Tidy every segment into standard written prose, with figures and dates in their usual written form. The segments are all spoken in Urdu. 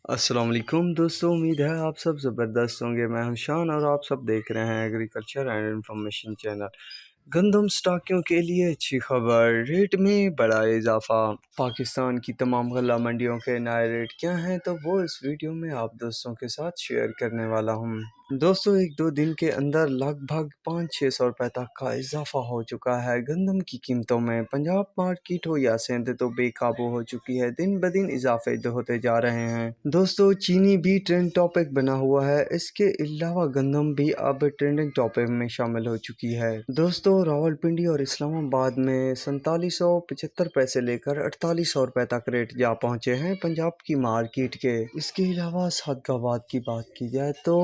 السلام علیکم دوستوں، امید ہے آپ سب زبردست ہوں گے۔ میں ہوں شان اور آپ سب دیکھ رہے ہیں ایگریکلچر اینڈ انفارمیشن چینل۔ گندم سٹاکیوں کے لیے اچھی خبر، ریٹ میں بڑا اضافہ۔ پاکستان کی تمام غلہ منڈیوں کے نئے ریٹ کیا ہیں، تو وہ اس ویڈیو میں آپ دوستوں کے ساتھ شیئر کرنے والا ہوں۔ دوستوں، ایک دو دن کے اندر لگ بھگ 500-600 روپے تک کا اضافہ ہو چکا ہے گندم کی قیمتوں میں۔ پنجاب مارکیٹ ہو یا سندھ تو بے قابو ہو چکی ہے، دن بدن اضافے ہوتے جا رہے ہیں۔ دوستوں، چینی بھی ٹرینڈ ٹاپک بنا ہوا ہے، اس کے علاوہ گندم بھی اب ٹرینڈنگ ٹاپک میں شامل ہو چکی ہے۔ دوستوں، راولپنڈی اور اسلام آباد میں 4775 سے لے کر 4800 روپے تک ریٹ جا پہنچے ہیں پنجاب کی مارکیٹ کے۔ اس کے علاوہ صادق آباد کی بات کی جائے تو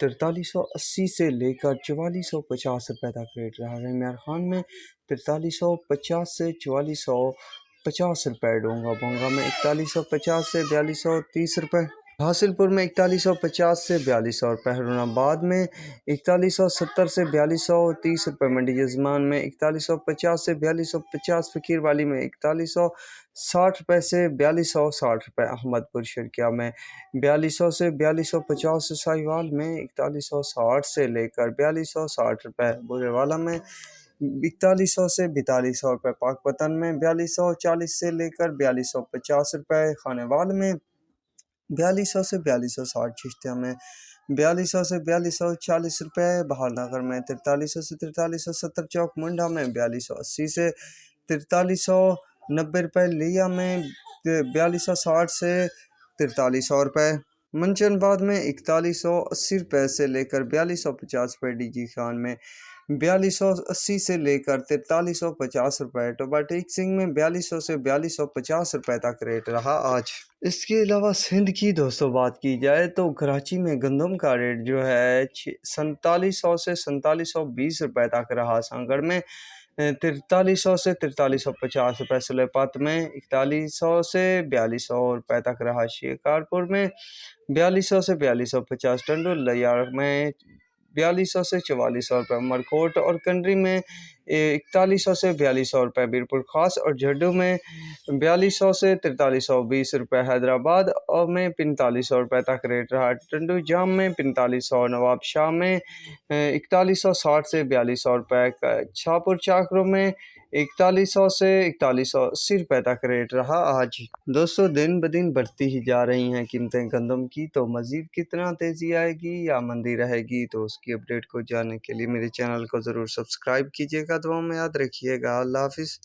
4380 سے لے کر 4450 روپے تک ریٹ رہا ہے۔ میار خان میں 4350 سے 4450 روپے، ڈونگا بونگا میں 4150 سے 4230 روپے، حاصل پور میں 4150 سے 4200 روپے، ہرون آباد میں 4170 سے 4230 روپے، منڈی جزمان میں 4150 سے 4250، فقیر والی میں 4160 روپے سے 4260 روپے، احمد پور شرکیہ میں 4200 سے 4250، ساہیوال میں 4160 سے لے کر 4260 روپے، بورے والا میں 4100 سے 4200 روپے، پاک پتن میں 4240 سے لے کر 4250 روپے، خانے وال میں 4200 سے 4260، چشتیہ میں 4200 سے 4240 روپے، بہار نگر میں 4300 سے 4370، چوک منڈا میں 4280 سے 4390 روپے، لیا میں 4260 سے 4300 روپے، منچن آباد میں 4180 روپے سے لے کر 4250 روپے، ڈی جی خان میں 4280 سے لے کر 4350 روپے، ٹوبا ٹیک سنگھ میں 4200 سے 4250 روپے تک ریٹ رہا آج۔ اس کے علاوہ سندھ کی دوستوں بات کی جائے تو کراچی میں گندم کا ریٹ جو ہے 4700 سے 4720 روپے تک رہا، سانگڑ میں 4300 سے 4350 روپے، سلے پت میں 4100 سے 4200 روپے تک رہا، شکارپور میں 4200 سے 4250، ٹنڈو لیار میں 4200 سے 4400 روپے، مرکوٹ اور کنڈری میں 4100 سے 4200 روپے، بیرپور خاص اور جھڈو میں 4200 سے 4320 روپے، حیدرآباد میں 4500 روپے تک ریٹ رہا، ٹنڈو جام میں 4500، نواب شاہ میں 4160 سے 4200 روپے، چھاپور چاکرو میں 4100 سے 4180 روپے تک ریٹ رہا آج۔ دوستوں، دن بدن بڑھتی ہی جا رہی ہیں قیمتیں گندم کی، تو مزید کتنا تیزی آئے گی یا مندی رہے گی، تو اس کی اپڈیٹ کو جاننے کے لیے میرے چینل کو ضرور سبسکرائب کیجیے گا، دعاؤں میں یاد رکھیے گا۔ اللہ حافظ۔